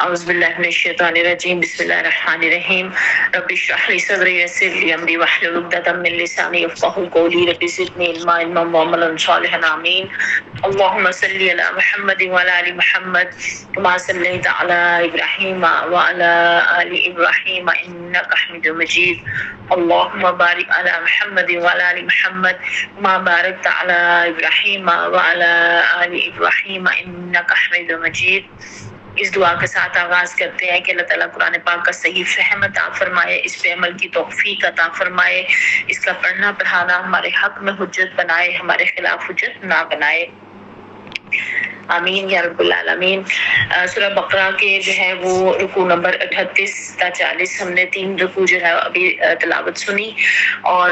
اعوذ باللہ من الشیطان الرجیم بسم اللہ الرحمن الرحیم رب اشرح لی صدری ویسر لی امری واحلل عقدۃ من لسانی یفقهوا قولی رب زدنی علما وعملا صالحا آمین اللهم صل علی محمد وعلی آل محمد كما صلیت علی ابراہیم وعلی آل ابراہیم انک حمید مجید اللهم بارک علی محمد وعلی آل محمد كما بارکت علی ابراہیم وعلی آل ابراہیم انک حمید مجید۔ اس دعا کے ساتھ آغاز کرتے ہیں کہ اللہ تعالیٰ قرآن پاک کا صحیح فہم عطا فرمائے، اس پہ عمل کی توفیق عطا فرمائے، اس کا پڑھنا پڑھانا ہمارے حق میں حجت بنائے، ہمارے خلاف حجت نہ بنائے، آمین یا رب العالمین۔ سورہ بقرہ کے جو ہے وہ رکوع نمبر 38 تا 40 ہم نے 3 رکوع جو ہے ابھی تلاوت سنی، اور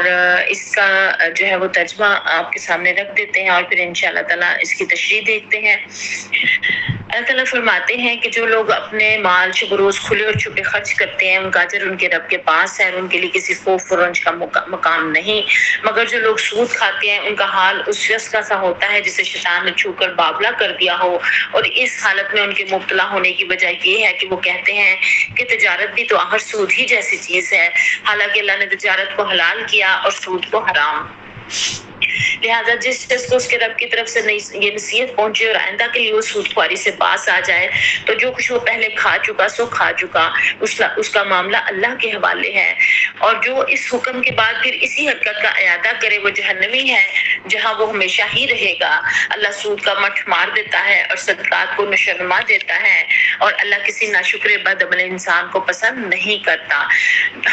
اس کا جو ہے وہ ترجمہ آپ کے سامنے رکھ دیتے ہیں اور پھر انشاءاللہ تعالیٰ اس کی تشریح دیکھتے ہیں۔ اللہ تعالیٰ فرماتے ہیں کہ جو لوگ اپنے مال شب روز کھلے اور چھپے خرچ کرتے ہیں ان کا اجر ان کے رب کے پاس ہے اور ان کے لیے کسی خوف و رنج کا مقام نہیں، مگر جو لوگ سود کھاتے ہیں ان کا حال اس شخص کا سا ہوتا ہے جسے شیطان نے چھو کر بابلا کر دیا ہو، اور اس حالت میں ان کے مبتلا ہونے کی وجہ یہ ہے کہ وہ کہتے ہیں کہ تجارت بھی تو آخر سود ہی جیسی چیز ہے، حالانکہ اللہ نے تجارت کو حلال کیا اور سود کو حرام۔ لہٰذا جس شخص کو اس کے رب کی طرف سے یہ نصیحت پہنچے اور آئندہ کے لیے وہ سود خواری سے باز آ جائے تو جو کچھ وہ پہلے کھا چکا سو کھا چکا، اس کا معاملہ اللہ کے حوالے ہے، اور جو اس حکم کے بعد پھر اسی حرکت کا اعادہ کرے وہ جہنمی ہے جہاں وہ ہمیشہ ہی رہے گا۔ اللہ سود کا مٹھ مار دیتا ہے اور صدقات کو نشوونما دیتا ہے، اور اللہ کسی ناشکر بد عمل انسان کو پسند نہیں کرتا۔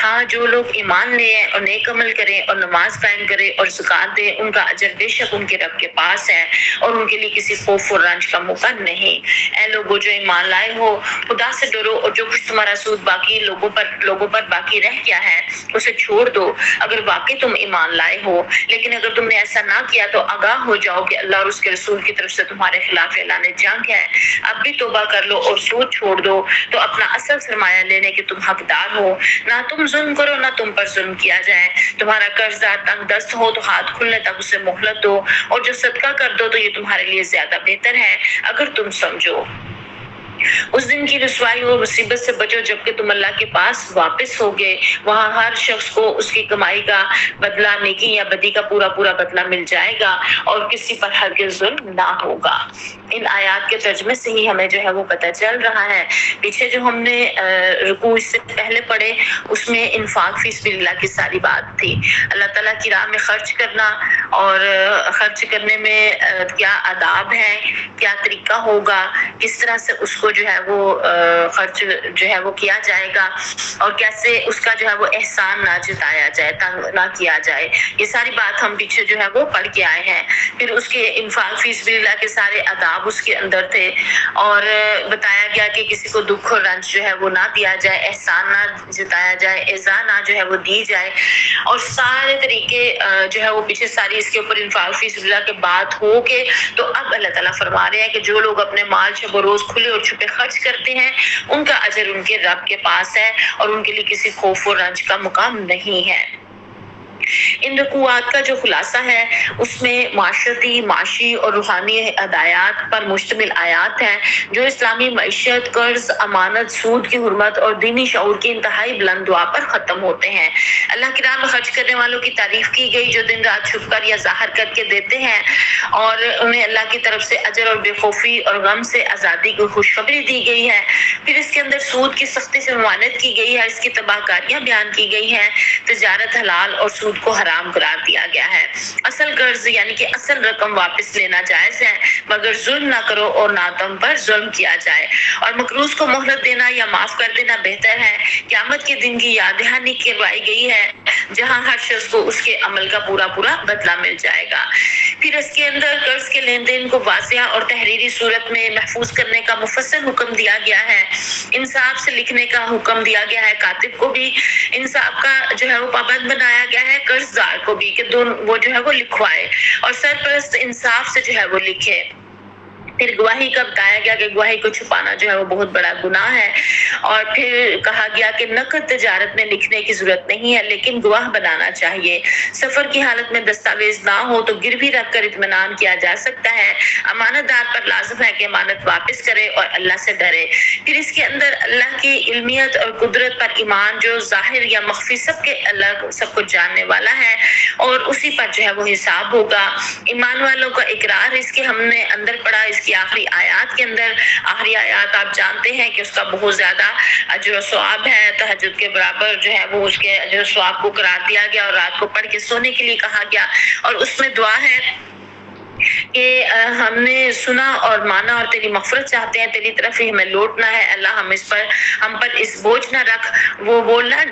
ہاں جو لوگ ایمان لے اور نیک عمل کریں اور نماز قائم کریں اور زکات دیں ان کا اجر بے شک ان کے رب کے پاس ہے اور ان کے لیے کسی خوف و رنج کا موقع نہیں۔ اے لوگوں جو ایمان لائے ہو، خدا سے ڈرو اور جو کچھ تمہارا سود باقی لوگوں پر باقی رہ گیا ہے اسے چھوڑ دو، اگر واقعی تم ایمان لائے ہو۔ لیکن اگر تم نے ایسا نہ کیا تو آگاہ ہو جاؤ کہ اللہ اور اس کے رسول کی طرف سے تمہارے خلاف اعلان جنگ ہے۔ اب بھی توبہ کر لو اور سود چھوڑ دو تو اپنا اصل سرمایہ لینے کے تم حقدار ہو، نہ تم ظلم کرو نہ تم پر ظلم کیا جائے۔ تمہارا قرضدار تنگ دست ہو تو ہاتھ کھلنے تک اسے مہلت دو، اور جو صدقہ کر دو تو یہ تمہارے لیے زیادہ بہتر ہے اگر تم سمجھو۔ اس دن کی رسوائی اور مصیبت سے بچو جبکہ تم اللہ کے پاس واپس ہوگے، وہاں ہر شخص کو اس کی کمائی کا بدلہ، نیکی یا بدی کا پورا بدلہ مل جائے گا اور کسی پر ہرگز ظلم نہ ہوگا۔ ان آیات کے ترجمے سے ہی ہمیں جو ہے وہ پتہ چل رہا ہے، پیچھے جو ہم نے رکوع اس سے پہلے پڑھے اس میں انفاق فی سبیل اللہ کی ساری بات تھی، اللہ تعالیٰ کی راہ میں خرچ کرنا، اور خرچ کرنے میں کیا آداب ہے، کیا طریقہ ہوگا، کس طرح سے اس کو جو ہے وہ خرچ جو ہے وہ کیا جائے گا، اور کیسے اس کا جو ہے وہ احسان نہ جتایا جائے، تنگ نہ کیا جائے، یہ ساری بات ہم پیچھے جو ہے وہ پڑھ کے آئے ہیں۔ پھر اس کے انفاق فی سبیل اللہ کے سارے آداب اس کے اندر تھے، اور بتایا گیا کہ کسی کو دکھ اور رنج جو ہے وہ نہ دیا جائے، احسان نہ جتایا جائے، ایذا نہ جو ہے وہ دی جائے، اور سارے طریقے جو ہے وہ پیچھے ساری اس کے اوپر انفاق فی سبیل اللہ کے بات ہو کے تو اب اللہ تعالیٰ فرما رہے ہیں کہ جو لوگ اپنے مال شب و روز کھلے اور چھپے خرچ کرتے ہیں ان کا اجر ان کے رب کے پاس ہے اور ان کے لیے کسی خوف و رنج کا مقام نہیں ہے۔ ان رکوعات کا جو خلاصہ ہے اس میں معاشرتی، معاشی اور روحانی ہدایات پر مشتمل آیات ہیں جو اسلامی معیشت، قرض، امانت، سود کی حرمت اور دینی شعور کی انتہائی بلند دعا پر ختم ہوتے ہیں۔ اللہ کی راہ میں خرچ کرنے والوں کی تعریف کی گئی جو دن رات چھپ کر یا ظاہر کر کے دیتے ہیں، اور انہیں اللہ کی طرف سے اجر اور بے خوفی اور غم سے آزادی کی خوشخبری دی گئی ہے۔ پھر اس کے اندر سود کی سختی سے ممانعت کی گئی ہے، اس کی تباہ کاریاں بیان کی گئی ہیں، تجارت حلال اور سود کو حرام قرار دیا گیا ہے۔ اصل قرض یعنی کہ اصل رقم واپس لینا جائز ہے، مگر ظلم نہ کرو اور نہ تم پر ظلم کیا جائے، اور مقروض کو مہلت دینا یا معاف کر دینا بہتر ہے۔ قیامت کے دن کی یاد دہانی کروائی گئی ہے جہاں ہر شخص کو اس کے عمل کا پورا بدلہ مل جائے گا۔ پھر اس کے اندر قرض کے لین دین کو واضح اور تحریری صورت میں محفوظ کرنے کا مفصل حکم دیا گیا ہے، انصاف سے لکھنے کا حکم دیا گیا ہے، کاتب کو بھی انصاف کا جو ہے وہ پابند بنایا گیا ہے، قرض دار کو بھی کہ وہ جو ہے وہ لکھوائے اور سرپرست انصاف سے جو ہے وہ لکھے۔ پھر گواہی کا بتایا گیا کہ گواہی کو چھپانا جو ہے وہ بہت بڑا گناہ ہے، اور پھر کہا گیا کہ نقد تجارت میں لکھنے کی ضرورت نہیں ہے لیکن گواہ بنانا چاہیے۔ سفر کی حالت میں دستاویز نہ ہو تو گروی رکھ کر اطمینان کیا جا سکتا ہے۔ امانت دار پر لازم ہے کہ امانت واپس کرے اور اللہ سے ڈرے۔ پھر اس کے اندر اللہ کی علمیت اور قدرت پر ایمان جو ظاہر یا مخفی سب کے اللہ سب کو جاننے والا ہے اور اسی پر جو ہے وہ حساب ہوگا۔ ایمان والوں کا اقرار، اس کے ہم نے اندر پڑھا، اس کی آخری آیات کے اندر، آخری آیات آپ جانتے ہیں کہ اس کا بہت زیادہ اجر و ثواب ہے، تہجد کے برابر جو ہے وہ اس کے اجر و ثواب کو قرار دیا گیا اور رات کو پڑھ کے سونے کے لیے کہا گیا، اور اس میں دعا ہے کہ ہم نے سنا اور مانا اور تیری مغفرت چاہتے ہیں، تیری طرف ہی ہمیں لوٹنا ہے۔ اللہ ہم پر اس بوجھ نہ رکھ، وہ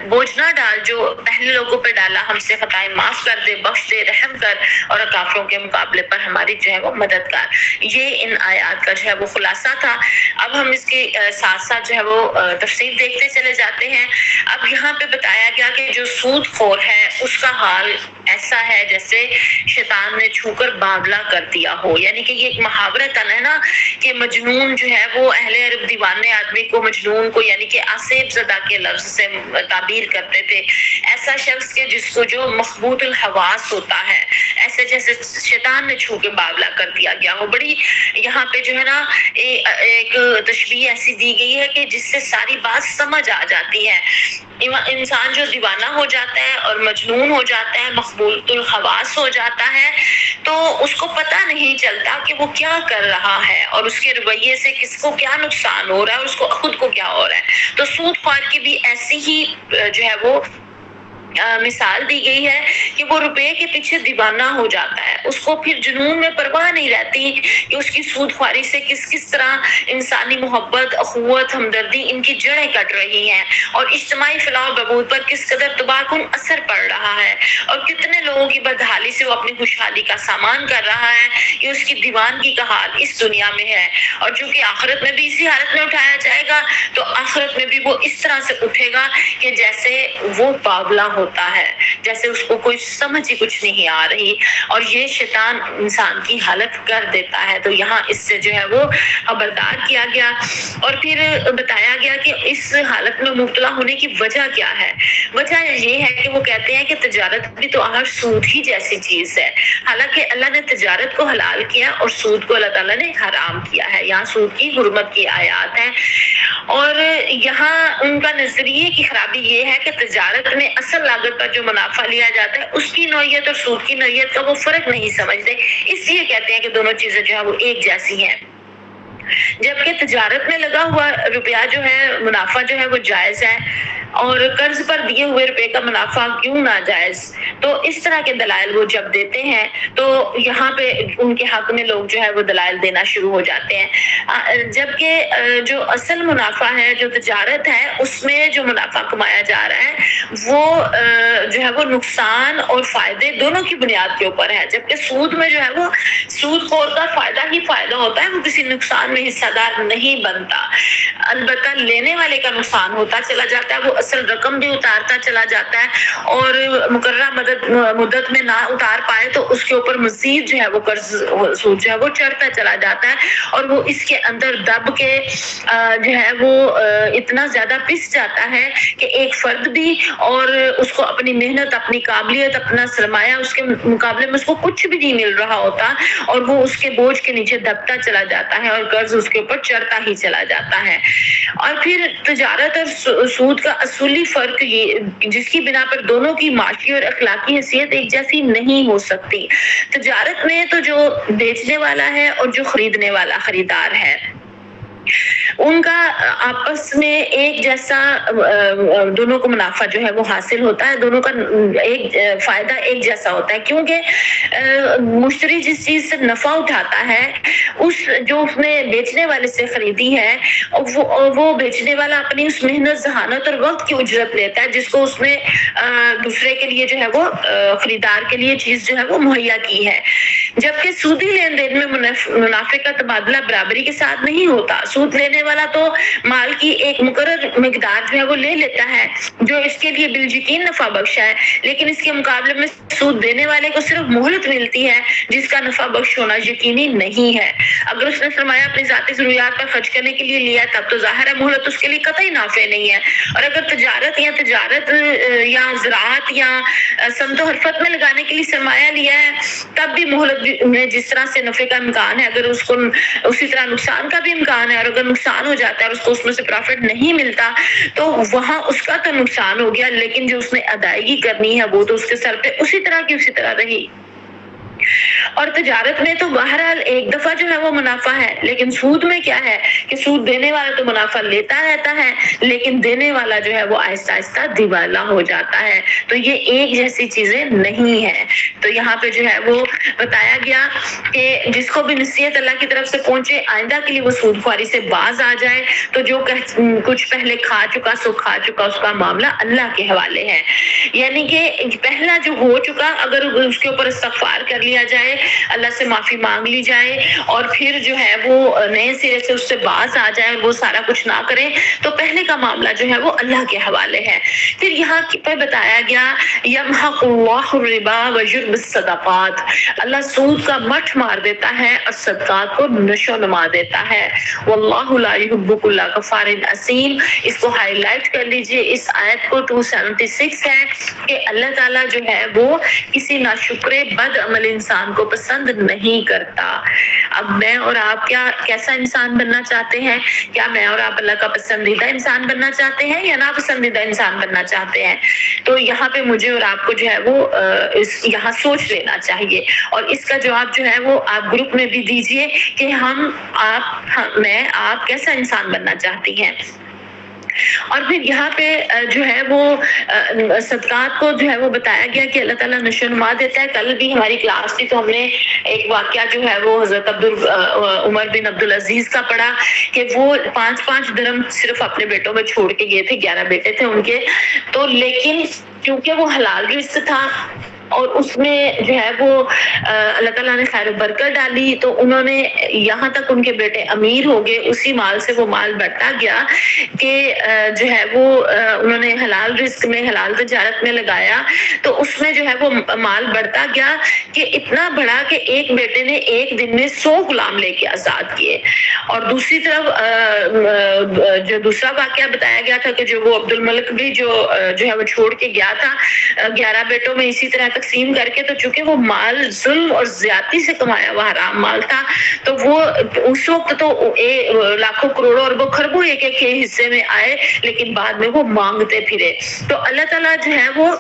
بوجھ نہ ڈال جو پہلے لوگوں پہ ڈالا، ہم سے خطائیں معاف کر دے، بخش دے، رحم کر، اور کافروں کے مقابلے پر ہماری جو ہے وہ مدد کر۔ یہ ان آیات کا جو ہے وہ خلاصہ تھا۔ اب ہم اس کے ساتھ ساتھ جو ہے وہ تفصیل دیکھتے چلے جاتے ہیں۔ اب یہاں پہ بتایا گیا کہ جو سود خور ہے اس کا حال ایسا ہے جیسے شیطان نے چھو کر بابلا کر دیا ہو، یعنی کہ یہ ایک محاورہ تن ہے نا کہ مجنون جو ہے وہ اہل عرب دیوانے آدمی کو، مجنون کو یعنی کہ آصف زدہ کے لفظ سے تعبیر کرتے تھے، ایسا شخص کے جس کو جو مخبوط الحواس ہوتا ہے، ایسے جیسے شیطان نے چھو کے بابلا کر دیا گیا ہو۔ بڑی یہاں پہ جو ہے نا ایک تشبیہ ایسی دی گئی ہے کہ جس سے ساری بات سمجھ آ جاتی ہے۔ انسان جو دیوانہ ہو جاتا ہے اور مجنون ہو جاتا ہے، مخبوط الحواس ہو جاتا ہے، تو اس کو پتہ نہیں چلتا کہ وہ کیا کر رہا ہے اور اس کے رویے سے کس کو کیا نقصان ہو رہا ہے اور اس کو خود کو کیا ہو رہا ہے۔ تو سود خوار کی بھی ایسی ہی جو ہے وہ مثال دی گئی ہے کہ وہ روپے کے پیچھے دیوانہ ہو جاتا ہے، اس کو پھر جنون میں پرواہ نہیں رہتی کہ اس کی سود خواری سے کس طرح انسانی محبت، اخوت، ہمدردی ان کی جڑیں کٹ رہی ہیں اور اجتماعی فلاح و بہبود پر کس قدر تباہ کن اثر پڑ رہا ہے اور کتنے لوگوں کی بدحالی سے وہ اپنی خوشحالی کا سامان کر رہا ہے۔ یہ اس کی دیوانگی کا حال اس دنیا میں ہے، اور چونکہ آخرت میں بھی اسی حالت میں اٹھایا جائے گا تو آخرت میں بھی وہ اس طرح سے اٹھے گا کہ جیسے وہ بابلا ہوتا ہے، جیسے اس کو کوئی سمجھ ہی کچھ نہیں آ رہی، اور یہ شیطان انسان کی حالت کر دیتا ہے۔ تو یہاں اس سے جو ہے وہ خبردار کیا گیا، اور پھر بتایا گیا کہ اس حالت میں مبتلا ہونے کی وجہ کیا ہے۔ وجہ یہ ہے کہ وہ کہتے ہیں کہ تجارت بھی تو آخر سود ہی جیسی چیز ہے، حالانکہ اللہ نے تجارت کو حلال کیا اور سود کو اللہ تعالیٰ نے حرام کیا ہے۔ یہاں سود کی حرمت کی آیات ہیں، اور یہاں ان کا نظریے کی خرابی یہ ہے کہ تجارت میں اصل لاگت پر جو منافع لیا جاتا ہے اس کی نوعیت اور سود کی نوعیت کا وہ فرق نہیں سمجھتے، اس لیے کہتے ہیں کہ دونوں چیزیں جو ہے وہ ایک جیسی ہیں، جبکہ تجارت میں لگا ہوا روپیہ جو ہے، منافع جو ہے وہ جائز ہے، اور قرض پر دیے ہوئے روپے کا منافع کیوں ناجائز؟ تو اس طرح کے دلائل وہ جب دیتے ہیں تو یہاں پہ ان کے حق میں لوگ جو ہے وہ دلائل دینا شروع ہو جاتے ہیں، جبکہ جو اصل منافع ہے، جو تجارت ہے، اس میں جو منافع کمایا جا رہا ہے وہ جو ہے وہ نقصان اور فائدے دونوں کی بنیاد کے اوپر ہے، جبکہ سود میں جو ہے وہ سود خور کا فائدہ ہی فائدہ ہوتا ہے، وہ کسی نقصان میں حصہ دار نہیں بنتا، البتہ لینے والے کا نقصان ہوتا چلا جاتا ہے، وہ اصل رقم بھی اتارتا چلا جاتا ہے، اور مقررہ مدت میں نہ اتار پائے تو اس کے اوپر مزید جو ہے وہ قرض سود جو ہے وہ چڑھتا چلا جاتا ہے، اور وہ اس کے اندر دب کے جو ہے وہ اتنا زیادہ پس جاتا ہے کہ ایک فرد بھی اور اس کو اپنی محنت، اپنی قابلیت، اپنا سرمایہ اس کے مقابلے میں اس کو کچھ بھی نہیں مل رہا ہوتا، اور وہ اس کے بوجھ کے نیچے دبتا چلا جاتا ہے اور قرض اس کے اوپر چڑھتا ہی چلا جاتا ہے۔ اور پھر تجارت اور سود کا اصولی فرق یہ، جس کی بنا پر دونوں کی معاشی اور اخلاقی حیثیت ایک جیسی نہیں ہو سکتی۔ تجارت میں تو جو بیچنے والا ہے اور جو خریدنے والا خریدار ہے، ان کا آپس میں ایک جیسا دونوں کو منافع جو ہے وہ حاصل ہوتا ہے، دونوں کا ایک فائدہ ایک جیسا ہوتا ہے، کیونکہ مشتری جس چیز سے نفع اٹھاتا ہے، جو اس نے بیچنے والے سے خریدی ہے، وہ بیچنے والا اپنی اس محنت، ذہانت اور وقت کی اجرت لیتا ہے جس کو اس نے دوسرے کے لیے جو ہے وہ خریدار کے لیے چیز جو ہے وہ مہیا کی ہے۔ جبکہ سودی لین دین میں منافع کا تبادلہ برابری کے ساتھ نہیں ہوتا. سود لینے والا تو مال کی ایک مقرر مقدار جو ہے وہ لے لیتا ہے جو اس کے لیے بالیقین نفع بخش ہے، لیکن اس کے مقابلے میں سود دینے والے کو صرف مہلت ملتی ہے جس کا نفع بخش ہونا یقینی نہیں ہے. اگر اس نے سرمایہ اپنی ذاتی ضروریات پر خرچ کرنے کے لیے لیا تب تو ظاہر ہے مہلت اس کے لیے قطعی نافع نہیں ہے، اور اگر تجارت یا زراعت یا صنعت و حرفت میں لگانے کے لیے سرمایہ لیا ہے تب بھی مہلت میں جس طرح سے نفع کا امکان ہے اگر اس کو اسی طرح نقصان کا بھی امکان ہے، اور اگر نقصان ہو جاتا ہے اور اس کو اس میں سے پروفٹ نہیں ملتا تو وہاں اس کا تو نقصان ہو گیا، لیکن جو اس نے ادائیگی کرنی ہے وہ تو اس کے سر پہ اسی طرح رہی. اور تجارت میں تو بہرحال ایک دفعہ جو ہے وہ منافع ہے، لیکن سود میں کیا ہے کہ سود دینے والا تو منافع لیتا رہتا ہے لیکن دینے والا جو ہے وہ آہستہ آہستہ دیوالا ہو جاتا ہے. تو یہ ایک جیسی چیزیں نہیں ہیں. تو یہاں پہ جو ہے وہ بتایا گیا کہ جس کو بھی نصیحت اللہ کی طرف سے پہنچے آئندہ کے لیے وہ سود خواری سے باز آ جائے. تو جو کچھ پہلے کھا چکا اس کا معاملہ اللہ کے حوالے ہے. یعنی کہ پہلا جو ہو چکا اگر اس کے اوپر استغفار کر لیا جائے، اللہ سے معافی مانگ لی جائے اور پھر جو ہے وہ نئے سرے سے اس سے باز آ جائے، وہ سارا کچھ نہ کرے، تو پہلے کا معاملہ جو ہے وہ اللہ کے حوالے ہے. پھر یہاں پہ بتایا گیا یمحق اللہ الربا ویربی الصدقات، اللہ سود کا مٹھ مار دیتا ہے اور صدقات کو نشو نما دیتا ہے. واللہ لا یحب کل کفار اثیم، اس کو ہائی لائٹ کر لیجئے، اس آیت کو 276 ہے کہ اللہ تعالیٰ جو ہے وہ کسی ناشکر بد عمل انسان کو پسند نہیں کرتا. اب میں اور آپ کیسا انسان بننا چاہتے ہیں؟ کیا میں اور آپ اللہ کا پسندیدہ انسان بننا چاہتے ہیں یا ناپسندیدہ انسان بننا چاہتے ہیں؟ تو یہاں پہ مجھے اور آپ کو جو ہے وہ یہاں سوچ لینا چاہیے، اور اس کا جواب جو ہے وہ آپ گروپ میں بھی دیجئے کہ میں آپ کیسا انسان بننا چاہتی ہیں. اور پھر یہاں پہ جو ہے وہ صدقات کو جو ہے وہ بتایا گیا کہ اللہ تعالیٰ نشو نما دیتا ہے. کل بھی ہماری کلاس تھی تو ہم نے ایک واقعہ جو ہے وہ حضرت عمر بن عبدالعزیز کا پڑھا کہ وہ 5 درہم صرف اپنے بیٹوں میں چھوڑ کے گئے تھے، 11 بیٹے تھے ان کے، تو لیکن کیونکہ وہ حلال رزق تھا اور اس میں جو ہے وہ اللہ تعالیٰ نے خیر و برکت ڈالی تو انہوں نے یہاں تک ان کے بیٹے امیر ہو گئے، اسی مال سے وہ مال بڑھتا گیا کہ جو ہے وہ انہوں نے حلال رزق میں حلال تجارت میں لگایا تو اس میں جو ہے وہ مال بڑھتا گیا کہ اتنا بڑا کہ ایک بیٹے نے ایک دن میں 100 غلام لے کے آزاد کیے. اور دوسری طرف جو دوسرا واقعہ بتایا گیا تھا کہ جو وہ عبد الملک بھی جو ہے وہ چھوڑ کے گیا تھا 11 بیٹوں میں اسی طرح تقسیم کر کے، تو چونکہ وہ مال ظلم اور زیادتی سے کمایا ہوا حرام مال تھا تو وہ اس وقت تو لاکھوں کروڑوں اربوں خربوں ایک حصے میں آئے، لیکن بعد میں وہ مانگتے پھرے. تو اللہ تعالیٰ جو ہے وہ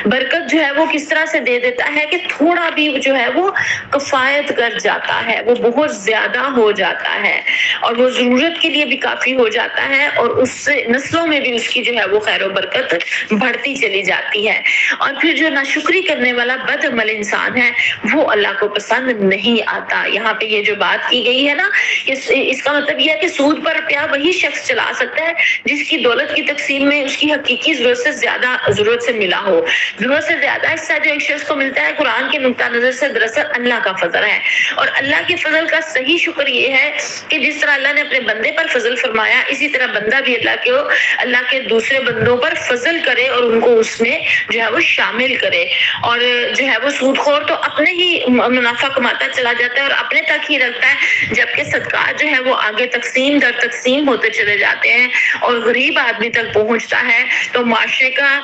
برکت جو ہے وہ کس طرح سے دے دیتا ہے کہ تھوڑا بھی جو ہے وہ کفایت کر جاتا ہے، وہ بہت زیادہ ہو جاتا ہے اور وہ ضرورت کے لیے بھی کافی ہو جاتا ہے اور اس سے نسلوں میں بھی اس کی جو ہے وہ خیر و برکت بڑھتی چلی جاتی ہے. اور پھر جو ناشکری کرنے والا بد عمل انسان ہے وہ اللہ کو پسند نہیں آتا. یہاں پہ یہ جو بات کی گئی ہے نا، اس کا مطلب یہ ہے کہ سود پر روپیہ وہی شخص چلا سکتا ہے جس کی دولت کی تقسیم میں اس کی حقیقی ضرورت سے زیادہ ضرورت سے ملا ہو. ضرورت سے زیادہ حصہ جو ایک شخص کو ملتا ہے قرآن کے نقطہ نظر سے دراصل اللہ کا فضل ہے، اور اللہ کے فضل کا صحیح شکر یہ ہے کہ جس طرح اللہ نے اپنے بندے پر فضل فرمایا اسی طرح بندہ بھی اللہ کے دوسرے بندوں پر فضل کرے اور ان کو اس میں جو ہے وہ شامل کرے. اور جو ہے وہ سود خور تو اپنے ہی منافع کماتا چلا جاتا ہے اور اپنے تک ہی رکھتا ہے، جبکہ صدقات جو ہے وہ آگے تقسیم در تقسیم ہوتے چلے جاتے ہیں اور غریب آدمی تک پہنچتا ہے. تو معاشرے کا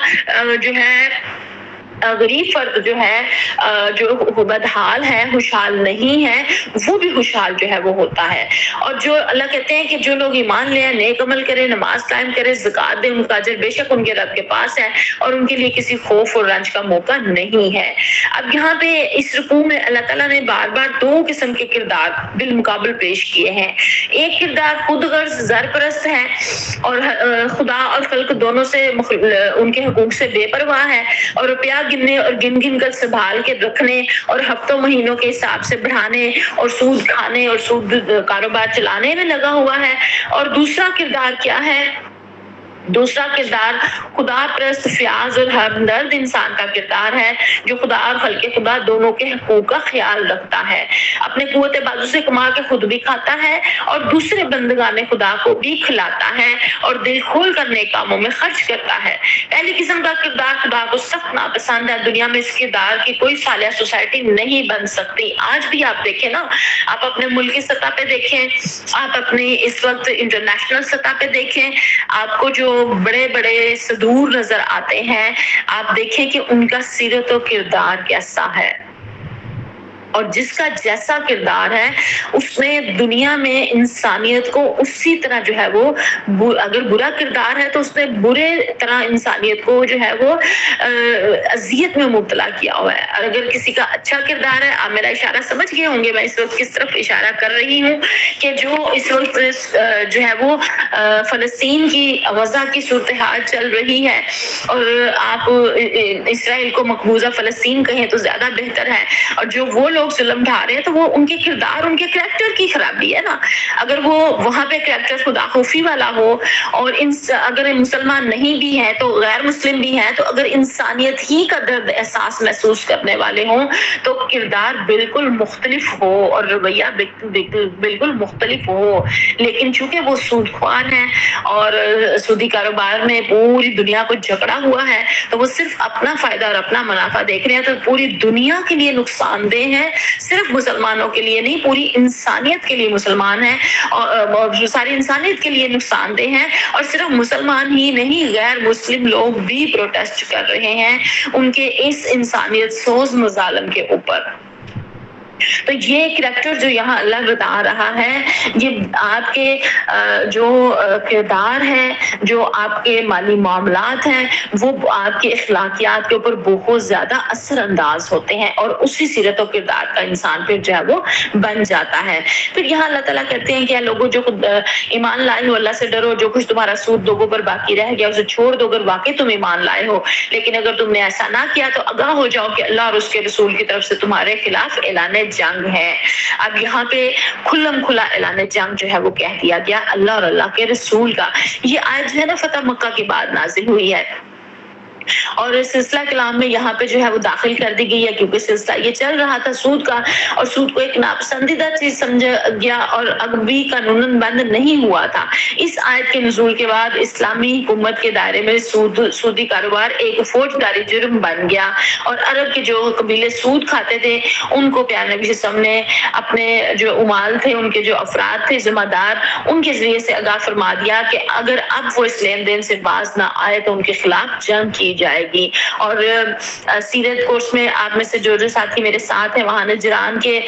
جو ہے غریب فرد جو ہے جو بدحال ہے، خوشحال نہیں ہے، وہ بھی خوشحال جو ہے وہ ہوتا ہے. اور جو اللہ کہتے ہیں کہ جو لوگ ایمان لے نیک عمل کرے، نماز قائم کرے، زکات دے، ان کا اجر بے شک ان کے رب کے پاس ہے اور ان کے لیے کسی خوف اور رنج کا موقع نہیں ہے. اب یہاں پہ اس رکوع میں اللہ تعالیٰ نے بار بار 2 قسم کے کردار بالمقابل پیش کیے ہیں. ایک کردار خود غرض زر پرست ہے اور خدا اور خلق دونوں سے ان کے حقوق سے بے پرواہ ہے اور روپیہ گننے اور گن کر سنبھال کے رکھنے اور ہفتوں مہینوں کے حساب سے بڑھانے اور سود کھانے اور سود کاروبار چلانے میں لگا ہوا ہے. اور دوسرا کردار کیا ہے دوسرا کردار خدا پرست فیاض اور ہمدرد انسان کا کردار ہے جو خدا اور خلق خدا دونوں کے حقوق کا خیال رکھتا ہے، اپنے قوت بازو سے کما کے خود بھی کھاتا ہے اور دوسرے بندگان خدا کو بھی کھلاتا ہے اور دل کھول کر نیک کاموں میں خرچ کرتا ہے۔ پہلی قسم کا کردار خدا کو سخت ناپسند ہے، دنیا میں اس کردار کی کوئی صالح سوسائٹی نہیں بن سکتی۔ آج بھی آپ دیکھیں نا، آپ اپنے ملکی سطح پہ دیکھیں، آپ اپنی اس وقت انٹرنیشنل سطح پہ دیکھیں، آپ کو جو بڑے بڑے صدور نظر آتے ہیں، آپ دیکھیں کہ ان کا سیرت و کردار کیسا ہے، اور جس کا جیسا کردار ہے اس نے دنیا میں انسانیت کو اسی طرح جو ہے وہ اگر برا کردار ہے تو اس نے برے طرح انسانیت کو جو ہے وہ اذیت میں مبتلا کیا ہوا ہے، اور اگر کسی کا اچھا کردار ہے، آپ میرا اشارہ سمجھ گئے ہوں گے میں اس وقت کس طرف اشارہ کر رہی ہوں، کہ جو اس وقت جو ہے وہ فلسطین کی غزہ کی صورتحال چل رہی ہے، اور آپ اسرائیل کو مقبوضہ فلسطین کہیں تو زیادہ بہتر ہے، اور جو وہ لوگ ظلم ڈھا رہے ہیں تو وہ ان کے کردار، ان کے کریکٹر کی خرابی ہے نا۔ اگر وہ وہاں پہ کریکٹر خدا خوفی والا ہو، اور اگر مسلمان نہیں بھی ہے تو غیر مسلم بھی ہے، تو اگر انسانیت ہی کا درد احساس محسوس کرنے والے ہوں تو کردار بالکل مختلف ہو اور رویہ بالکل مختلف ہو، لیکن چونکہ وہ سود خوار ہیں اور سودی کاروبار میں پوری دنیا کو جکڑا ہوا ہے تو وہ صرف اپنا فائدہ اور اپنا منافع دیکھ رہے ہیں، تو پوری دنیا کے لیے نقصان دہ ہے، صرف مسلمانوں کے لیے نہیں، پوری انسانیت کے لیے مسلمان ہیں، اور ساری انسانیت کے لیے نقصان دہ ہیں، اور صرف مسلمان ہی نہیں، غیر مسلم لوگ بھی پروٹیسٹ کر رہے ہیں ان کے اس انسانیت سوز مظالم کے اوپر۔ تو یہ کریکٹر جو یہاں اللہ بتا رہا ہے، یہ آپ کے جو کردار ہے، جو آپ کے مالی معاملات ہیں، وہ آپ کے اخلاقیات کے اوپر بہت زیادہ اثر انداز ہوتے ہیں، اور اسی سیرت و کردار کا انسان پھر جو ہے وہ بن جاتا ہے۔ پھر یہاں اللہ تعالیٰ کہتے ہیں کہ لوگوں جو ایمان لائے ہو، اللہ سے ڈرو، جو کچھ تمہارا سود دو پر باقی رہ گیا اسے چھوڑ دو اگر واقعی تم ایمان لائے ہو، لیکن اگر تم نے ایسا نہ کیا تو آگاہ ہو جاؤ کہ اللہ اور اس کے رسول کی طرف سے تمہارے خلاف اعلان جنگ ہے۔ اب یہاں پہ کھلم کھلا اعلان جنگ جو ہے وہ کہہ دیا گیا اللہ اور اللہ کے رسول کا۔ یہ آیت جو ہے نا فتح مکہ کے بعد نازل ہوئی ہے، اور سلسلہ کلام میں یہاں پہ جو ہے وہ داخل کر دی گئی ہے، کیونکہ سلسلہ یہ چل رہا تھا سود کا، اور سود کو ایک ناپسندیدہ چیز سمجھا گیا اور ابھی قانون بند نہیں ہوا تھا۔ اس آیت کے نزول کے بعد اسلامی حکومت کے دائرے میں سودی کاروبار ایک فوجداری جرم بن گیا، اور عرب کے جو قبیلے سود کھاتے تھے ان کو پیارے نبی صلی اللہ علیہ وسلم نے اپنے جو امال تھے، ان کے جو افراد تھے ذمہ دار، ان کے ذریعے سے آگاہ فرما دیا کہ اگر اب وہ اس لین دین سے باز نہ آئے تو ان کے خلاف جنگ کی جائے گی۔ اور سیرت کورس میں آپ میں سے جو ساتھی میرے ساتھ ہیں، وہاں نجران کے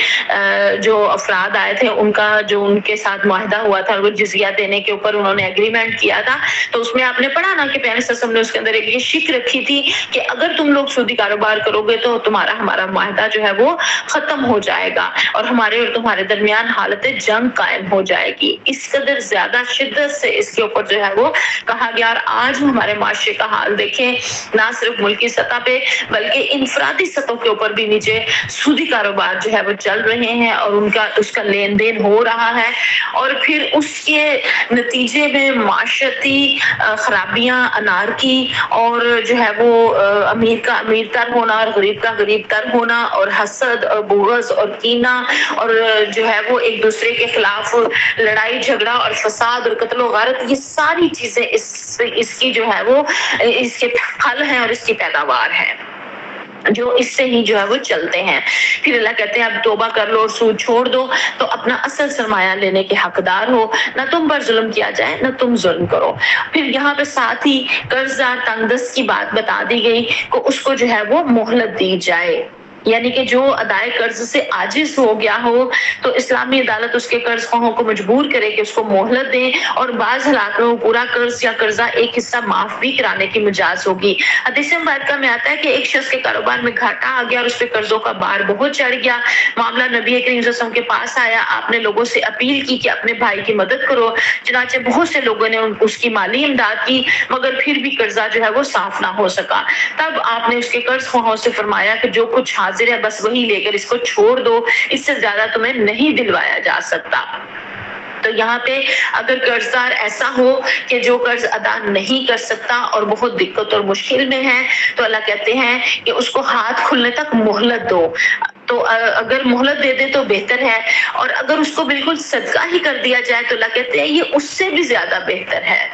جو افراد آئے تھے ان کا جو ان کے ساتھ معاہدہ ہوا تھا وہ جزیہ دینے کے اوپر انہوں نے ایگریمنٹ کیا تھا، تو اس میں آپ نے پڑھا نا کہ پیارے صلی اللہ علیہ وسلم نے اس کے اندر ایک یہ شک رکھی تھی کہ اگر تم لوگ سودی کاروبار کرو گے تو تمہارا ہمارا معاہدہ جو ہے وہ ختم ہو جائے گا اور ہمارے اور تمہارے درمیان حالت جنگ قائم ہو جائے گی۔ اس قدر زیادہ شدت سے اس کے اوپر جو ہے وہ کہا گیا، اور آج ہمارے معاشرے کا حال دیکھیں، نہ صرف ملکی سطح پہ بلکہ انفرادی سطح کے اوپر بھی نیچے سودی کاروبار جو ہے وہ چل رہے ہیں، اور اس کا لین دین ہو رہا ہے، اور پھر اس کے نتیجے میں معاشرتی خرابیاں، انارکی، اور جو ہے وہ امیر کا امیر تر ہونا اور غریب کا غریب تر ہونا، اور حسد اور بغض اور کینہ، اور جو ہے وہ ایک دوسرے کے خلاف لڑائی جھگڑا اور فساد اور قتل و غارت، یہ ساری چیزیں اس کی جو ہے وہ اس کے پھل ہیں اور اس کی پیداوار ہے جو اس سے ہی جو ہے وہ چلتے ہیں۔ پھر اللہ کہتے ہیں اب توبہ کر لو اور سود چھوڑ دو تو اپنا اصل سرمایہ لینے کے حقدار ہو، نہ تم پر ظلم کیا جائے نہ تم ظلم کرو۔ پھر یہاں پہ ساتھ ہی قرض تنگ دست کی بات بتا دی گئی کہ اس کو جو ہے وہ مہلت دی جائے، یعنی کہ جو ادائے قرض سے عاجز ہو گیا ہو تو اسلامی عدالت اس کے قرض خواہوں کو مجبور کرے کہ اس کو مہلت دے، اور بعض حالات میں وہ پورا قرض یا قرضہ ایک حصہ معاف بھی کرانے کی مجاز ہوگی۔ حدیث مبارکہ میں آتا ہے کہ ایک شخص کے کاروبار میں گھاٹا آ گیا اور اس پہ قرضوں کا بار بہت چڑھ گیا، معاملہ نبی کریم صلی اللہ علیہ وسلم کے پاس آیا، آپ نے لوگوں سے اپیل کی کہ اپنے بھائی کی مدد کرو، چنانچہ بہت سے لوگوں نے اس کی مالی امداد کی، مگر پھر بھی قرضہ جو ہے وہ صاف نہ ہو سکا۔ تب آپ نے اس کے قرض خواہوں سے فرمایا کہ جو کچھ حاضر ہے بس وہی لے کر اس کو چھوڑ دو، اس سے زیادہ تمہیں نہیں دلوایا جا سکتا۔ تو یہاں پہ اگر قرض دار ایسا ہو کہ جو قرض ادا نہیں کر سکتا اور بہت دقت اور مشکل میں ہے، تو اللہ کہتے ہیں کہ اس کو ہاتھ کھلنے تک مہلت دو. تو اگر مہلت دے دے تو بہتر ہے، اور اگر اس کو بالکل صدقہ ہی کر دیا جائے تو اللہ کہتے ہیں یہ اس سے بھی زیادہ بہتر ہے.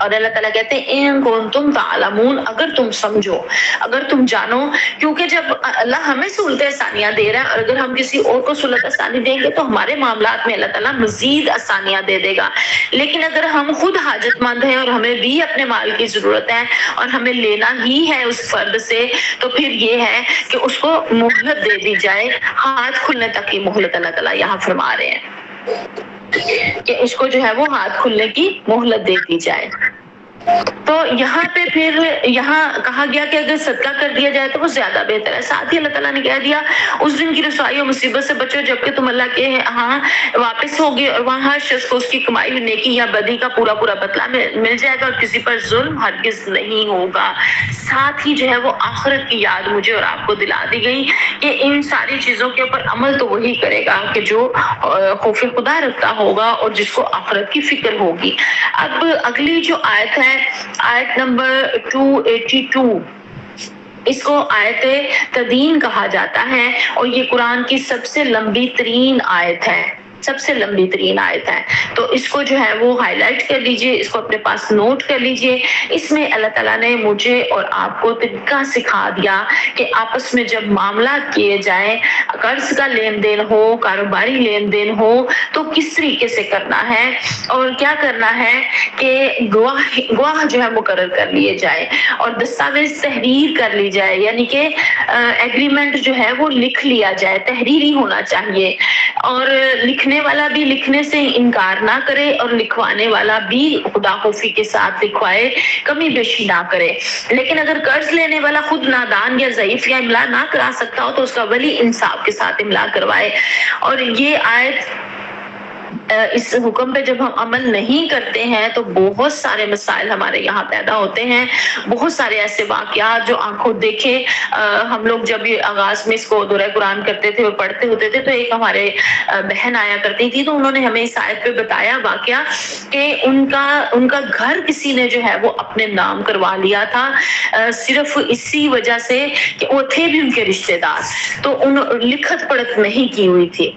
اور اللہ تعالیٰ کہتے ہیں ان کنتم تعلمون، اگر تم سمجھو، اگر تم جانو. کیونکہ جب اللہ ہمیں سہولت آسانیاں دے رہا ہے، اور اگر ہم کسی اور کو سہولت آسانی دیں گے تو ہمارے معاملات میں اللہ تعالیٰ مزید آسانیاں دے دے گا. لیکن اگر ہم خود حاجت مند ہیں اور ہمیں بھی اپنے مال کی ضرورت ہے اور ہمیں لینا ہی ہے اس فرد سے، تو پھر یہ ہے کہ اس کو مہلت دے دی جائے. ہاتھ کھلنے تک کی مہلت اللہ تعالیٰ یہاں فرما رہے ہیں کہ اس کو جو ہے وہ ہاتھ کھلنے کی مہلت دے دی جائے. تو یہاں پہ پھر یہاں کہا گیا کہ اگر صدقہ کر دیا جائے تو وہ زیادہ بہتر ہے. ساتھ ہی اللہ تعالیٰ نے کہہ دیا اس دن کی رسوائی اور مصیبت سے بچو جبکہ تم اللہ کے ہاں واپس ہوگے، اور وہاں ہر شخص کو اس کی کمائی ہوئی نیکی یا بدی کا پورا پورا بدلہ مل جائے گا، اور کسی پر ظلم ہرگز نہیں ہوگا. ساتھ ہی جو ہے وہ آخرت کی یاد مجھے اور آپ کو دلا دی گئی کہ ان ساری چیزوں کے اوپر عمل تو وہی کرے گا کہ جو خوف خدا رکھتا ہوگا اور جس کو آخرت کی فکر ہوگی. اب اگلی جو آیت ہے، آیت نمبر 282، اس کو آیت تدین کہا جاتا ہے، اور یہ قرآن کی سب سے لمبی ترین آیت ہے، سب سے لمبی ترین آیت ہے. تو اس کو جو ہے وہ ہائی لائٹ کر لیجئے، اس کو اپنے پاس نوٹ کر لیجئے. اس میں اللہ تعالیٰ نے مجھے اور آپ کو طریقہ سکھا دیا کہ آپس میں جب معاملات کیے جائیں، قرض کا لین دین ہو، کاروباری لین دین ہو، تو کس طریقے سے کرنا ہے اور کیا کرنا ہے کہ گواہ جو ہے مقرر کر لیے جائے اور دستاویز تحریر کر لی جائے، یعنی کہ ایگریمنٹ جو ہے وہ لکھ لیا جائے، تحریری ہونا چاہیے، اور لکھنے والا بھی لکھنے سے انکار نہ کرے اور لکھوانے والا بھی خدا خوفی کے ساتھ لکھوائے، کمی بیشی نہ کرے. لیکن اگر قرض لینے والا خود نادان یا ضعیف یا املا نہ کرا سکتا ہو تو اس کا ولی انصاف کے ساتھ املا کروائے. اور یہ آیت اس حکم پہ جب ہم عمل نہیں کرتے ہیں تو بہت سارے مسائل ہمارے یہاں پیدا ہوتے ہیں. بہت سارے ایسے واقعات جو آنکھوں دیکھے، ہم لوگ جب یہ آغاز میں اس کو دورہ قرآن کرتے تھے اور پڑھتے ہوتے تھے تو ایک ہمارے بہن آیا کرتی تھی، تو انہوں نے ہمیں اس آیت پہ بتایا واقعہ کہ ان کا گھر کسی نے جو ہے وہ اپنے نام کروا لیا تھا، صرف اسی وجہ سے کہ وہ تھے بھی ان کے رشتے دار، تو لکھت پڑھت نہیں کی ہوئی تھی.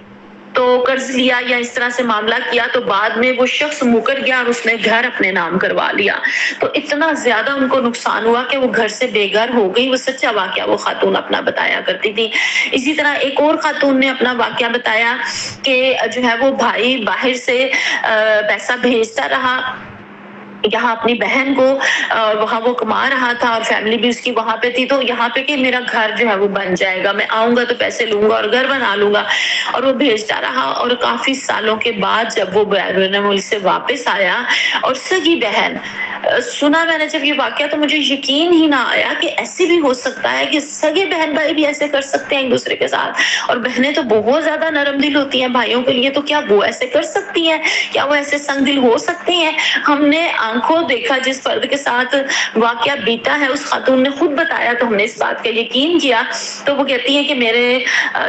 تو قرض لیا یا اس طرح سے معاملہ کیا تو بعد میں وہ شخص مکر گیا اور اس نے گھر اپنے نام کروا لیا. تو اتنا زیادہ ان کو نقصان ہوا کہ وہ گھر سے بے گھر ہو گئی. وہ سچا واقعہ وہ خاتون اپنا بتایا کرتی تھی. اسی طرح ایک اور خاتون نے اپنا واقعہ بتایا کہ جو ہے وہ بھائی باہر سے پیسہ بھیجتا رہا یہاں اپنی بہن کو، وہاں وہ کما رہا تھا اور فیملی بھی اس کی وہاں پہ تھی، تو یہاں پہ کہ میرا گھر جو ہے وہ بن جائے گا، میں آؤں گا تو پیسے لوں گا اور گھر بنا لوں گا. اور وہ بھیجتا رہا، اور کافی سالوں کے بعد جب وہ بیرون ملک سے واپس آیا اور سگی بہن، سنا میں نے جب یہ واقعہ تو مجھے یقین ہی نہ آیا کہ ایسے بھی ہو سکتا ہے کہ سگے بہن بھائی بھی ایسے کر سکتے ہیں ایک دوسرے کے ساتھ. اور بہنیں تو بہت زیادہ نرم دل ہوتی ہیں بھائیوں کے لیے، تو کیا وہ ایسے کر سکتی ہیں؟ کیا وہ ایسے سنگ دل ہو سکتی ہیں؟ ہم نے آنکھوں دیکھا جس فرد کے ساتھ واقعہ بیتا ہے، اس خاتون نے خود بتایا تو ہم نے اس بات کا یقین کیا. تو وہ کہتی ہے کہ میرے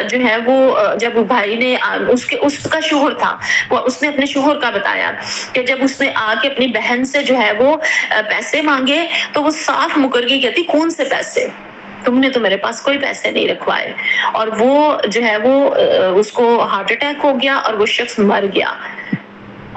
جو ہے وہ جب بھائی نے اس کا شوہر تھا، اس نے اپنے شوہر کا بتایا کہ جب اس نے آ کے اپنی بہن سے جو ہے وہ پیسے مانگے تو وہ صاف مکر گئی، کہتی کون سے پیسے، تم نے تو میرے پاس کوئی پیسے نہیں رکھوائے. اور وہ جو ہے وہ اس کو ہارٹ اٹیک ہو گیا اور وہ شخص مر گیا.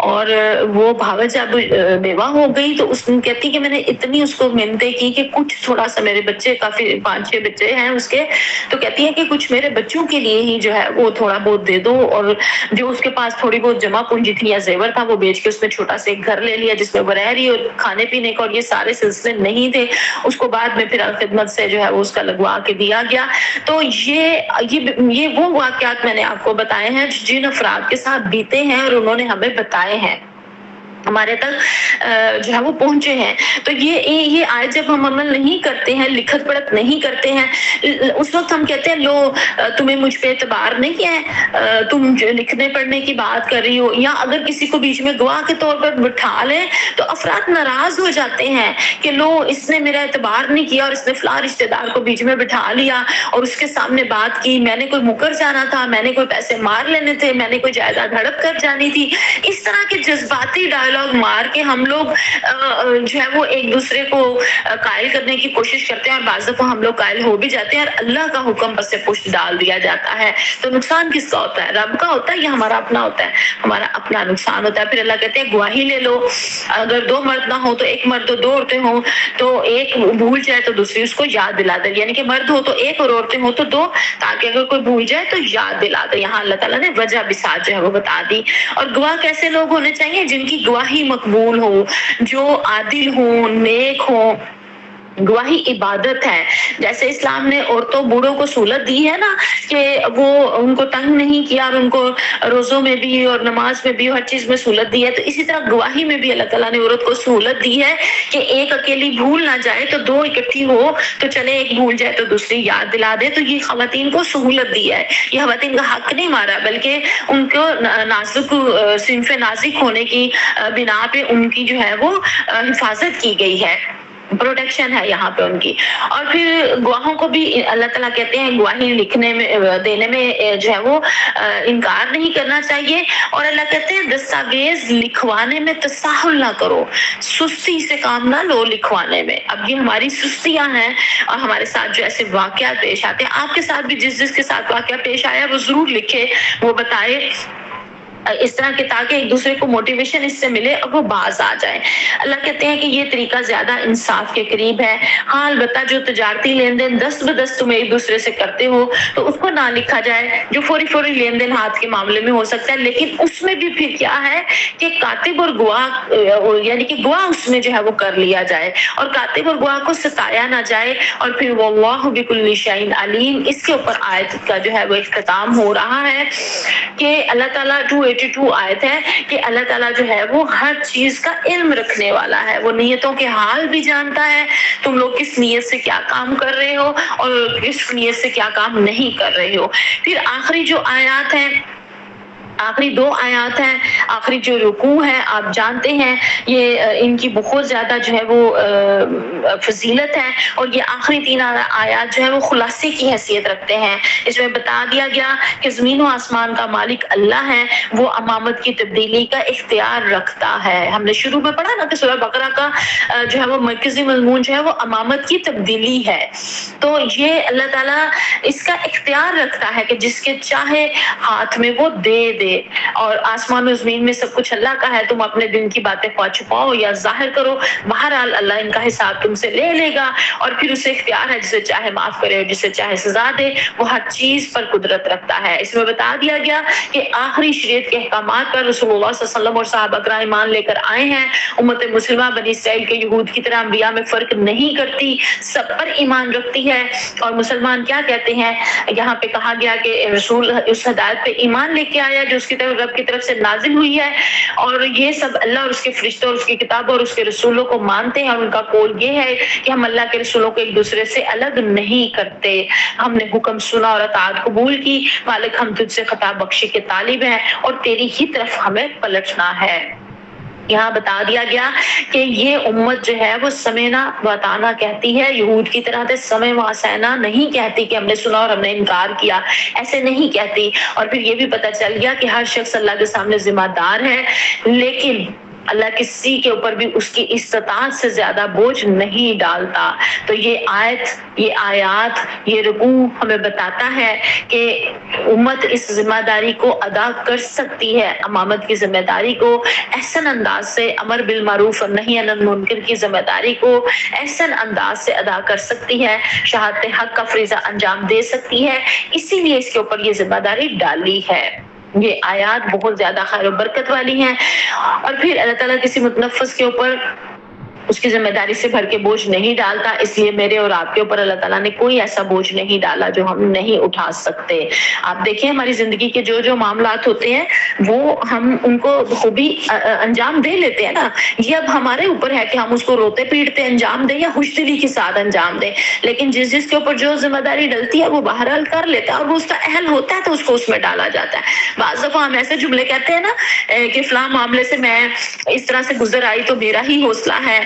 اور وہ بھاوے جب بیوہ ہو گئی تو اس نے کہتی کہ میں نے اتنی اس کو منتیں کی کہ کچھ تھوڑا سا، میرے بچے کافی 5-6 بچے ہیں اس کے، تو کہتی ہے کہ کچھ میرے بچوں کے لیے ہی جو ہے وہ تھوڑا بہت دے دو. اور جو اس کے پاس تھوڑی بہت جمع پونجی تھی یا زیور تھا وہ بیچ کے اس نے چھوٹا سا ایک گھر لے لیا جس میں وہ رہ رہی، اور کھانے پینے کا اور یہ سارے سلسلے نہیں تھے. اس کو بعد میں پھر خدمت سے جو ہے وہ اس کا لگوا کے دیا گیا. تو یہ وہ واقعات میں نے آپ کو بتائے ہیں جن افراد کے ساتھ بیتے ہیں اور انہوں نے ہمیں بتائے ہیں. ہمارے تک جو ہے وہ پہنچے ہیں۔ تو یہ آیت جب ہم عمل نہیں کرتے ہیں، لکھت پڑھت نہیں کرتے ہیں، اس وقت ہم کہتے ہیں لو تمہیں مجھ پہ اعتبار نہیں ہے، تم جو لکھنے پڑھنے کی بات کر رہی ہو، یا اگر کسی کو بیچ میں گواہ کے طور پر بٹھا لیں تو افراد ناراض ہو جاتے ہیں کہ لو اس نے میرا اعتبار نہیں کیا اور اس نے فلاں رشتہ دار کو بیچ میں بٹھا لیا اور اس کے سامنے بات کی، میں نے کوئی مکر جانا تھا، میں نے کوئی پیسے مار لینے تھے، میں نے کوئی جائیداد ہڑپ کر جانی تھی۔ اس طرح کے جذباتی ڈائلاگ مار کے ہم لوگ جو ہے وہ ایک دوسرے کو قائل کرنے کی کوشش کرتے ہیں، اور بعض دفعہ ہم لوگ قائل ہو بھی جاتے ہیں اور اللہ کا حکم پس پشت ڈال دیا جاتا ہے۔ تو نقصان کس کا ہوتا ہے؟ رب کا ہوتا ہے یا ہمارا اپنا ہوتا ہے؟ ہمارا اپنا نقصان ہوتا ہے۔ پھر اللہ کہتے ہیں گواہی لے لو، اگر دو مرد نہ ہو تو ایک مرد اور دو عورتیں ہوں تو ایک بھول جائے تو دوسری اس کو یاد دلا دے، یعنی کہ مرد ہو تو ایک اور عورتیں ہوں تو دو، تاکہ اگر کوئی بھول جائے تو یاد دلا دے۔ یہاں اللہ تعالیٰ نے وجہ بھی ساتھ جو ہے وہ بتا دی۔ اور گواہ کیسے لوگ ہونے چاہیے؟ جن کی گواہی مقبول ہو، جو عادل ہوں، نیک ہوں۔ گواہی عبادت ہے، جیسے اسلام نے عورتوں بوڑھوں کو سہولت دی ہے نا کہ وہ ان کو تنگ نہیں کیا اور ان کو روزوں میں بھی اور نماز میں بھی ہر چیز میں سہولت دی ہے، تو اسی طرح گواہی میں بھی اللہ تعالیٰ نے عورت کو سہولت دی ہے کہ ایک اکیلی بھول نہ جائے تو دو اکٹھی ہو تو چلے، ایک بھول جائے تو دوسری یاد دلا دے۔ تو یہ خواتین کو سہولت دی ہے، یہ خواتین کا حق نہیں مارا، بلکہ ان کو نازک صنف نازک ہونے کی بنا پہ ان کی جو ہے وہ حفاظت کی گئی ہے، پروٹیکشن ہے یہاں پہ ان کی۔ اور پھر گواہوں کو بھی اللہ تعالیٰ کہتے ہیں گواہی لکھنے میں دینے میں جو ہے وہ انکار نہیں کرنا چاہیے، اور اللہ کہتے ہیں دستاویز لکھوانے میں تساہل نہ کرو، سستی سے کام نہ لو لکھوانے میں۔ اب یہ ہماری سستیاں ہیں اور ہمارے ساتھ جو ایسے واقعات پیش آتے ہیں، آپ کے ساتھ بھی جس کے ساتھ واقعہ پیش آیا وہ ضرور لکھے، وہ بتائے اس طرح کے، تاکہ ایک دوسرے کو موٹیویشن اس سے ملے اور وہ باز آ جائے۔ اللہ کہتے ہیں کہ یہ طریقہ زیادہ انصاف کے قریب ہے۔ ہاں البتہ جو تجارتی لین دین دست بدست تم ایک دوسرے سے کرتے ہو تو اس کو نہ لکھا جائے، جو فوری لین دین ہاتھ کے معاملے میں ہو سکتا ہے، لیکن اس میں بھی پھر کیا ہے کہ کاتب اور گواہ یعنی کہ گواہ اس میں جو ہے وہ کر لیا جائے اور کاتب اور گواہ کو ستایا نہ جائے۔ اور پھر واللہ بکل شیء علیم، اس کے اوپر آیت کا جو ہے وہ اختتام ہو رہا ہے کہ اللہ تعالیٰ 282 آیت ہے کہ اللہ تعالیٰ جو ہے وہ ہر چیز کا علم رکھنے والا ہے، وہ نیتوں کے حال بھی جانتا ہے، تم لوگ کس نیت سے کیا کام کر رہے ہو اور کس نیت سے کیا کام نہیں کر رہے ہو۔ پھر آخری جو آیات ہیں، آخری دو آیات ہیں، آخری جو رکوع ہے آپ جانتے ہیں یہ ان کی بہت زیادہ جو ہے وہ فضیلت ہے، اور یہ آخری تین آیات جو ہے وہ خلاصے کی حیثیت رکھتے ہیں۔ اس میں بتا دیا گیا کہ زمین و آسمان کا مالک اللہ ہے، وہ امامت کی تبدیلی کا اختیار رکھتا ہے۔ ہم نے شروع میں پڑھا نا کہ سورہ بقرہ کا جو ہے وہ مرکزی مضمون جو ہے وہ امامت کی تبدیلی ہے، تو یہ اللہ تعالیٰ اس کا اختیار رکھتا ہے کہ جس کے چاہے ہاتھ میں وہ دے دے، اور آسمان و زمین میں سب کچھ اللہ کا ہے، تم اپنے دن کی باتیں خواہ چھپاؤ یا ظاہر کرو، بہرحال اللہ ان کا حساب تم سے لے لے گا، اور پھر اسے اختیار ہے جسے چاہے معاف کرے اور جسے چاہے سزا دے، وہ ہر چیز پر قدرت رکھتا ہے۔ اس میں بتا دیا گیا کہ آخری شریعت کے احکامات پر رسول اللہ صلی اللہ علیہ وسلم اور صحابہ کرام ایمان لے کر آئے ہیں۔ امت مسلمہ بنی اسرائیل کے یہود کی طرح انبیاء میں فرق نہیں کرتی، سب پر ایمان رکھتی ہے۔ اور مسلمان کیا کہتے ہیں؟ یہاں پہ کہا گیا کہ رسول اس ہدایت پہ ایمان لے کے آیا جو اس کی طرف رب کی طرف سے نازل ہوئی ہے، اور یہ سب اللہ اور اس کے فرشتوں اور اس کی کتابوں اور اس کے رسولوں کو مانتے ہیں، اور ان کا قول یہ ہے کہ ہم اللہ کے رسولوں کو ایک دوسرے سے الگ نہیں کرتے، ہم نے حکم سنا اور اطاعت قبول کی، مالک ہم تجھ سے خطا بخشی کے طالب ہیں اور تیری ہی طرف ہمیں پلٹنا ہے۔ یہاں بتا دیا گیا کہ یہ امت جو ہے وہ سمینا و اطعنا کہتی ہے، یہود کی طرح سے سمع و عصینا نہیں کہتی کہ ہم نے سنا اور ہم نے انکار کیا، ایسے نہیں کہتی۔ اور پھر یہ بھی پتہ چل گیا کہ ہر شخص اللہ کے سامنے ذمہ دار ہے، لیکن اللہ کسی کے اوپر بھی اس کی استطاعت سے زیادہ بوجھ نہیں ڈالتا۔ تو یہ آیت، یہ آیات، یہ رکوع ہمیں بتاتا ہے کہ امت اس ذمہ داری کو ادا کر سکتی ہے، امامت کی ذمہ داری کو احسن انداز سے، امر بالمعروف اور نہی عن المنکر کی ذمہ داری کو احسن انداز سے ادا کر سکتی ہے، شہادت حق کا فریضہ انجام دے سکتی ہے، اسی لیے اس کے اوپر یہ ذمہ داری ڈالی ہے۔ یہ آیات بہت زیادہ خیر و برکت والی ہیں۔ اور پھر اللہ تعالیٰ کسی متنفس کے اوپر اس کی ذمہ داری سے بھر کے بوجھ نہیں ڈالتا، اس لیے میرے اور آپ کے اوپر اللہ تعالیٰ نے کوئی ایسا بوجھ نہیں ڈالا جو ہم نہیں اٹھا سکتے۔ آپ دیکھیں ہماری زندگی کے جو معاملات ہوتے ہیں وہ ہم ان کو خوبی انجام دے لیتے ہیں نا، یہ اب ہمارے اوپر ہے کہ ہم اس کو روتے پیٹتے انجام دیں یا خوش دلی کے ساتھ انجام دیں، لیکن جس کے اوپر جو ذمہ داری ڈلتی ہے وہ بہرحال کر لیتا ہے، اور وہ اس کا اہل ہوتا ہے تو اس کو اس میں ڈالا جاتا ہے۔ بعض دفعہ ہم ایسے جملے کہتے ہیں نا کہ فلاں معاملے سے میں اس طرح سے گزر آئی تو میرا ہی حوصلہ ہے،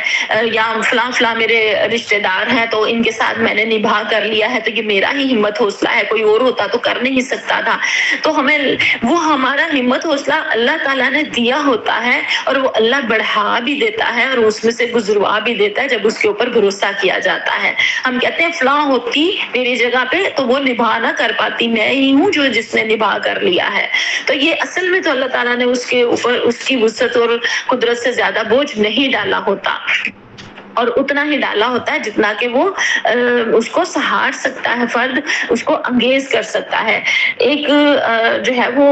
یا فلاں میرے رشتے دار ہیں تو ان کے ساتھ میں نے نبھا کر لیا ہے تو یہ میرا ہی ہمت حوصلہ ہے، کوئی اور ہوتا تو کر نہیں سکتا تھا۔ تو ہمیں وہ ہمارا ہمت حوصلہ اللہ تعالیٰ نے دیا ہوتا ہے، اور وہ اللہ بڑھا بھی دیتا ہے اور اس میں سے گزروا بھی دیتا ہے جب اس کے اوپر بھروسہ کیا جاتا ہے۔ ہم کہتے ہیں فلاں ہوتی میری جگہ پہ تو وہ نبھا نہ کر پاتی، میں ہی ہوں جس نے نبھا کر لیا ہے۔ تو یہ اصل میں تو اللہ تعالیٰ نے اس کے اوپر اس کی وسعت اور قدرت سے زیادہ بوجھ نہیں ڈالا ہوتا، اور اتنا ہی ڈالا ہوتا ہے جتنا کہ وہ اس کو سہار سکتا ہے، فرد اس کو انگیز کر سکتا ہے۔ ایک جو ہے وہ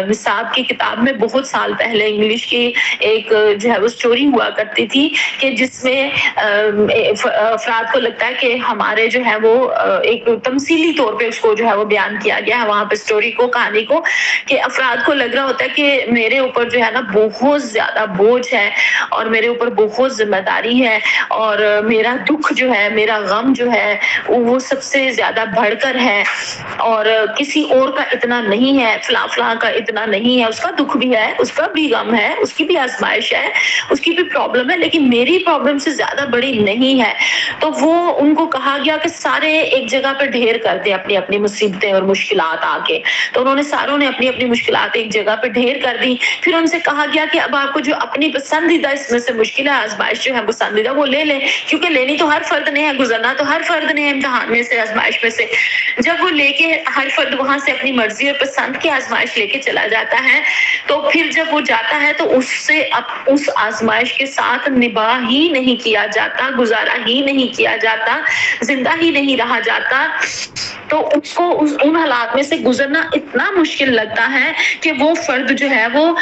نصاب کی کتاب میں بہت سال پہلے انگلش کی ایک جو ہے وہ سٹوری ہوا کرتی تھی کہ جس میں افراد کو لگتا ہے کہ ہمارے جو ہے وہ ایک تمثیلی طور پہ اس کو جو ہے وہ بیان کیا گیا ہے وہاں پہ سٹوری کو، کہانی کو، کہ افراد کو لگ رہا ہوتا ہے کہ میرے اوپر جو ہے نا بہت زیادہ بوجھ ہے اور میرے اوپر بہت ذمہ داری ہے، اور میرا دکھ جو ہے، میرا غم جو ہے وہ سب سے زیادہ بڑھ کر ہے، اور کسی اور کا اتنا نہیں ہے، فلاں کا اتنا نہیں ہے، اس کا دکھ بھی ہے، اس کا بھی غم ہے، اس کی بھی آزمائش ہے، اس کی بھی پرابلم ہے، لیکن میری پرابلم سے زیادہ بڑی نہیں ہے۔ تو وہ ان کو کہا گیا کہ سارے ایک جگہ پہ ڈھیر کر دیں اپنی اپنی مصیبتیں اور مشکلات آ کے، تو انہوں نے ساروں نے اپنی اپنی مشکلات ایک جگہ پہ ڈھیر کر دی۔ پھر ان سے کہا گیا کہ اب آپ کو جو اپنی پسندیدہ اس میں سے مشکل ہے، آزمائش جو ہے پسندیدہ، وہ لے لیں، کیونکہ لینی تو ہر فرد نے ہے، گزرنا تو ہر فرد نے ہے امتحان میں سے، آزمائش میں سے۔ جب وہ لے کے ہر فرد وہاں سے اپنی مرضی اور پسند کی آزمائش لے کے چلا جاتا ہے، تو پھر جب وہ جاتا ہے تو اس سے اس آزمائش کے ساتھ نباہ ہی نہیں کیا جاتا، گزارا ہی نہیں کیا جاتا، زندہ ہی نہیں رہا جاتا، تو اس کو ان حالات میں سے گزرنا اتنا مشکل لگتا ہے کہ وہ فرد جو ہے وہ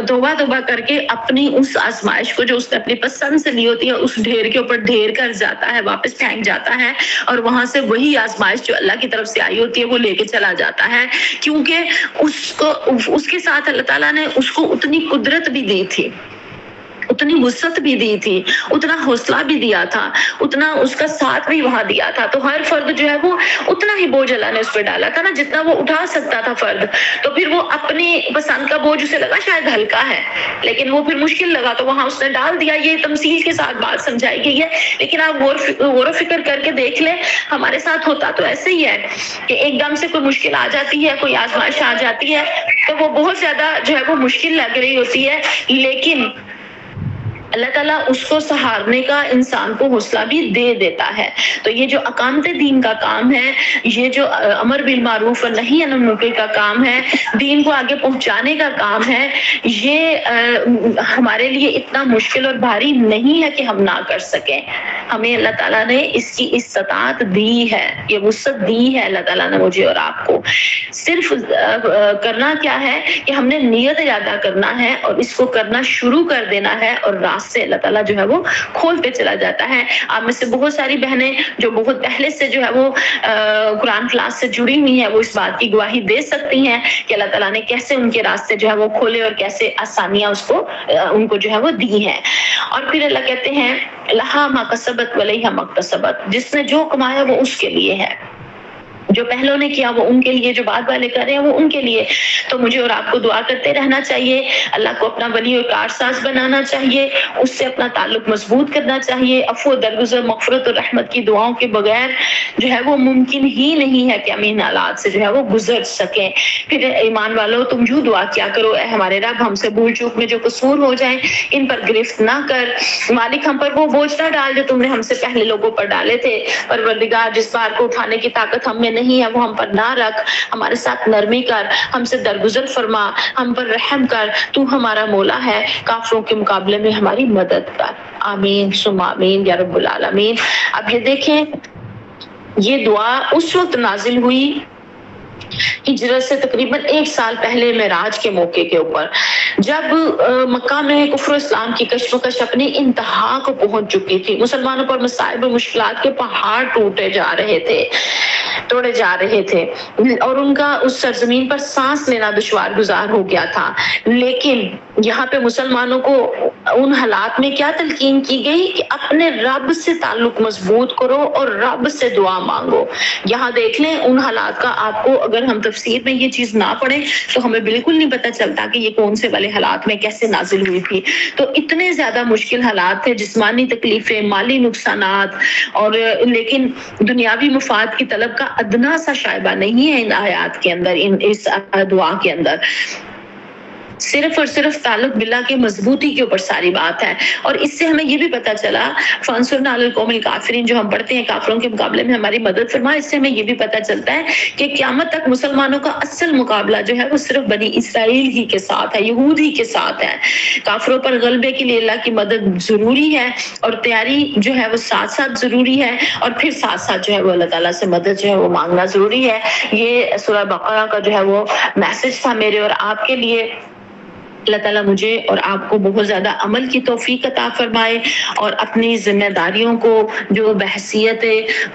توبہ کر کے اپنی اس آزمائش کو جو اس نے اپنی پسند سے لی ہوتی ہے اس ڈھیر کے اوپر ڈھیر کر جاتا ہے، واپس پھینک جاتا ہے، اور وہاں سے وہی آزمائش جو اللہ کی طرف سے آئی ہوتی ہے وہ لے کے چلا جاتا ہے، کیونکہ اس کے ساتھ اللہ تعالیٰ نے اس کو اتنی قدرت بھی دی تھی، اتنی وسعت بھی دی تھی، اتنا حوصلہ بھی دیا تھا، اتنا اس کا ساتھ بھی وہاں دیا تھا، تو ہر فرد جو ہے وہ اتنا ہی بوجھ اللہ نے اس پہ ڈالا تھا نا جتنا وہ اٹھا سکتا تھا فرد۔ تو پھر وہ اپنی پسند کا بوجھ اسے لگا شاید ہلکا ہے، لیکن وہ پھر مشکل لگا تو وہاں اس نے ڈال دیا۔ یہ تمثیل کے ساتھ بات سمجھائی گئی ہے، لیکن آپ غور و فکر کر کے دیکھ لیں، ہمارے ساتھ ہوتا تو ایسے ہی ہے کہ ایک دم سے کوئی مشکل آ جاتی ہے، کوئی آزمائش آ جاتی ہے، تو وہ بہت زیادہ جو ہے وہ مشکل لگ رہی ہوتی ہے، لیکن اللہ تعالیٰ اس کو سہارنے کا انسان کو حوصلہ بھی دے دیتا ہے۔ تو یہ جو اقامت دین کا کام ہے، یہ جو امر بالمعروف اور نہی عن المنکر کا کام ہے، دین کو آگے پہنچانے کا کام ہے، یہ ہمارے لیے اتنا مشکل اور بھاری نہیں ہے کہ ہم نہ کر سکیں۔ ہمیں اللہ تعالیٰ نے اس کی استطاعت دی ہے، یہ وسعت دی ہے اللہ تعالیٰ نے مجھے اور آپ کو۔ صرف کرنا کیا ہے کہ ہم نے نیت ارادہ کرنا ہے اور اس کو کرنا شروع کر دینا ہے، اور سے اللہ تعالیٰ جو ہے وہ کھولتے چلا جاتا ہے۔ آپ میں سے بہت ساری بہنیں جو بہت پہلے سے جو ہے وہ قرآن کلاس سے جڑی ہوئی ہیں، وہ اس بات کی گواہی دے سکتی ہیں کہ اللہ تعالیٰ نے کیسے ان کے راستے جو ہے وہ کھولے اور کیسے آسانیاں ان کو جو ہے وہ دی ہیں۔ اور پھر اللہ کہتے ہیں لہا ما کسبت وعلیہا ما اکتسبت، جس نے جو کمایا وہ اس کے لیے ہے، جو پہلوں نے کیا وہ ان کے لیے، جو بعد والے کر رہے ہیں وہ ان کے لیے۔ تو مجھے اور آپ کو دعا کرتے رہنا چاہیے، اللہ کو اپنا ولی اور کارساز بنانا چاہیے، اس سے اپنا تعلق مضبوط کرنا چاہیے۔ عفو، درگزر، مغفرت اور رحمت کی دعاؤں کے بغیر جو ہے وہ ممکن ہی نہیں ہے کہ ہم ان حالات سے جو ہے وہ گزر سکیں۔ پھر ایمان والو تم جو دعا کیا کرو، اے ہمارے رب ہم سے بھول چوک میں جو قصور ہو جائیں ان پر گرفت نہ کر، مالک ہم پر وہ بوجھ نہ ڈال جو تم نے ہم سے پہلے لوگوں پر ڈالے تھے، پروردگار جس بار کو اٹھانے کی طاقت ہم میں نہیں ہے وہ ہم پر نہ رکھ، ہمارے ساتھ نرمی کر، ہم سے درگزر فرما، ہم پر رحم کر، تو ہمارا مولا ہے، کافروں کے مقابلے میں ہماری مدد کر۔ آمین ثم آمین یا رب العالمین۔ اب یہ دیکھیں، یہ دعا اس وقت نازل ہوئی ہجرت سے تقریباً 1 سال پہلے معراج کے موقع کے اوپر جب مکہ میں کفر و اسلام کی کشمکش اپنی انتہا کو پہنچ چکی تھی، مسلمانوں پر مصائب و مشکلات کے پہاڑ توڑے جا رہے تھے اور ان کا اس سرزمین پر سانس لینا دشوار گزار ہو گیا تھا، لیکن یہاں پہ مسلمانوں کو ان حالات میں کیا تلقین کی گئی کہ اپنے رب سے تعلق مضبوط کرو اور رب سے دعا مانگو۔ یہاں دیکھ لیں ان حالات کا، آپ کو اگر ہم تفسیر میں یہ چیز نہ پڑھیں تو ہمیں بالکل نہیں پتہ چلتا کہ یہ کون سے والے حالات میں کیسے نازل ہوئی تھی۔ تو اتنے زیادہ مشکل حالات تھے، جسمانی تکلیفیں، مالی نقصانات، اور لیکن دنیاوی مفاد کی طلب کا ادنا سا شائبہ نہیں ہے ان آیات کے اندر، اس دعا کے اندر۔ صرف اور صرف تعلق باللہ کی مضبوطی کے اوپر ساری بات ہے۔ اور اس سے ہمیں یہ بھی پتہ چلا فانصرنا علی القوم الکافرین، جو ہم پڑھتے ہیں کافروں کے مقابلے میں ہماری مدد فرما، اس سے ہمیں یہ بھی پتہ چلتا ہے کہ قیامت تک مسلمانوں کا اصل مقابلہ جو ہے وہ صرف بنی اسرائیل ہی کے ساتھ ہے، یہود ہی کے ساتھ ہے۔ کافروں پر غلبے کے لیے اللہ کی مدد ضروری ہے اور تیاری جو ہے وہ ساتھ ساتھ ضروری ہے، اور پھر ساتھ ساتھ جو ہے وہ اللہ تعالیٰ سے مدد جو ہے وہ مانگنا ضروری ہے۔ یہ سورہ بقرہ کا جو ہے وہ میسج تھا میرے اور آپ کے لیے۔ اللہ تعالیٰ مجھے اور آپ کو بہت زیادہ عمل کی توفیق عطا فرمائے، اور اپنی ذمہ داریوں کو جو بحثیت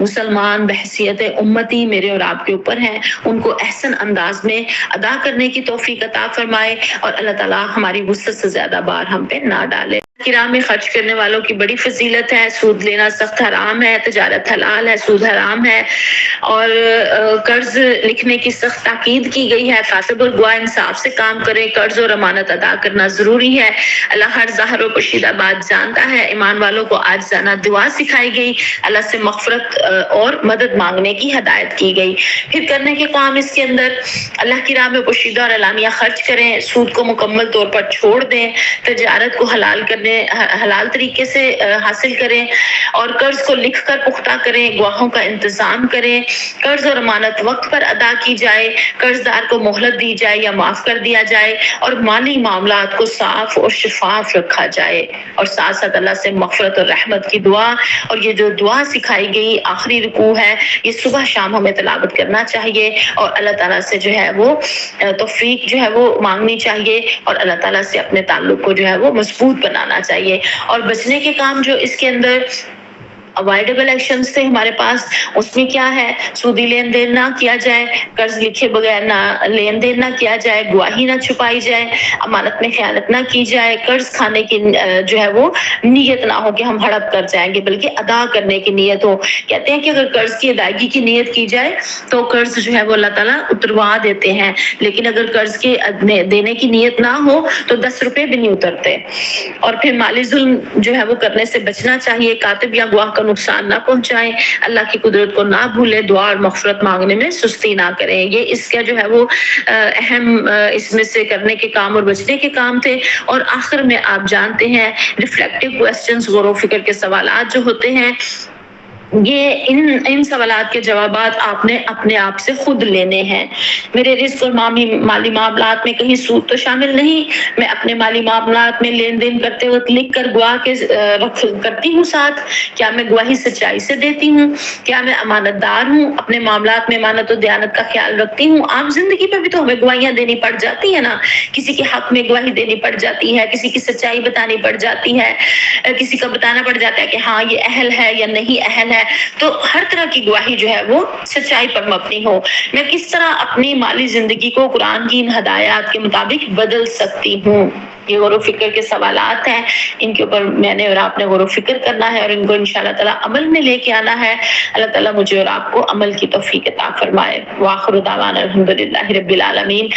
مسلمان، بحثیت امتی میرے اور آپ کے اوپر ہیں، ان کو احسن انداز میں ادا کرنے کی توفیق عطا فرمائے، اور اللہ تعالیٰ ہماری وسعت سے زیادہ بار ہم پہ نہ ڈالے۔ کرام میں خرچ کرنے والوں کی بڑی فضیلت ہے، سود لینا سخت حرام ہے، تجارت حلال ہے، سود حرام ہے، اور قرض لکھنے کی سخت تاکید کی گئی ہے۔ کاتب اور گواہ انصاف سے کام کرے، قرض اور امانت ادا کرنا ضروری ہے۔ اللہ ہر ظاہر و پوشیدہ بات جانتا ہے۔ ایمان والوں کو عاجزانہ دعا سکھائی گئی، اللہ سے مغفرت اور مدد مانگنے کی ہدایت کی گئی۔ پھر کرنے کے کام اس کے اندر اللہ کی راہ میں پوشیدہ اور اعلانیہ خرچ کریں، سود کو مکمل طور پر چھوڑ دیں، تجارت کو حلال طریقے سے حاصل کریں، اور قرض کو لکھ کر پختہ کریں، گواہوں کا انتظام کریں، قرض اور امانت وقت پر ادا کی جائے، قرض دار کو مہلت دی جائے یا معاف کر دیا جائے، اور مالی معاملات کو صاف اور شفاف رکھا جائے، اور ساتھ ساتھ اللہ سے مغفرت اور رحمت کی دعا۔ اور یہ جو دعا سکھائی گئی آخری رکوع ہے، یہ صبح شام ہمیں تلاوت کرنا چاہیے، اور اللہ تعالیٰ سے جو ہے وہ توفیق جو ہے وہ مانگنی چاہیے، اور اللہ تعالیٰ سے اپنے تعلق کو جو ہے وہ مضبوط بنانا چاہیے۔ اور بچنے کے کام جو اس کے اندر اوائڈیبل ایکشنز تھے ہمارے پاس، اس میں کیا ہے؟ سودی لین دین نہ کیا جائے، قرض لکھے بغیر نہ لین دین نہ کیا جائے، گواہی نہ چھپائی جائے، امانت میں خیانت نہ کی جائے، قرض کھانے کی جو ہے وہ نیت نہ ہو کہ ہم ہڑپ کر جائیں گے، بلکہ ادا کرنے کی نیت ہو۔ کہتے ہیں کہ اگر قرض کی ادائیگی کی نیت کی جائے تو قرض جو ہے وہ اللہ تعالیٰ اتروا دیتے ہیں، لیکن اگر قرض کے دینے کی نیت نہ ہو تو 10 روپے بھی نہیں اترتے۔ اور پھر مالی ظلم جو ہے وہ کرنے سے بچنا چاہیے، کاتب یا گواہ کا نقصان نہ پہنچائیں، اللہ کی قدرت کو نہ بھولیں، دعا اور مغفرت مانگنے میں سستی نہ کریں۔ یہ اس کا جو ہے وہ اہم اس میں سے کرنے کے کام اور بچنے کے کام تھے۔ اور آخر میں آپ جانتے ہیں ریفلیکٹیو کوسچنز، غور و فکر کے سوالات جو ہوتے ہیں، یہ ان سوالات کے جوابات آپ نے اپنے آپ سے خود لینے ہیں۔ میرے رزق اور مالی معاملات میں کہیں سود تو شامل نہیں، میں اپنے مالی معاملات میں لین دین کرتے وقت لکھ کر گواہ کے کرتی ہوں ساتھ، کیا میں گواہی سچائی سے دیتی ہوں، کیا میں امانت دار ہوں، اپنے معاملات میں امانت و دیانت کا خیال رکھتی ہوں۔ عام زندگی میں بھی تو ہمیں گواہیاں دینی پڑ جاتی ہیں نا، کسی کے حق میں گواہی دینی پڑ جاتی ہے، کسی کی سچائی بتانی پڑ جاتی ہے، کسی کا بتانا پڑ جاتا ہے کہ ہاں یہ اہل ہے یا نہیں اہل ہے۔ تو ہر طرح کی گواہی جو ہے وہ سچائی پر مبنی ہو۔ میں کس طرح اپنی مالی زندگی کو قرآن کی ان ہدایات کے مطابق بدل سکتی ہوں؟ یہ غور و فکر کے سوالات ہیں، ان کے اوپر میں نے اور آپ نے غور و فکر کرنا ہے، اور ان کو انشاءاللہ تعالی عمل میں لے کے آنا ہے۔ اللہ تعالیٰ مجھے اور آپ کو عمل کی توفیق عطا فرمائے۔ وآخر دعوانا الحمدللہ رب العالمین۔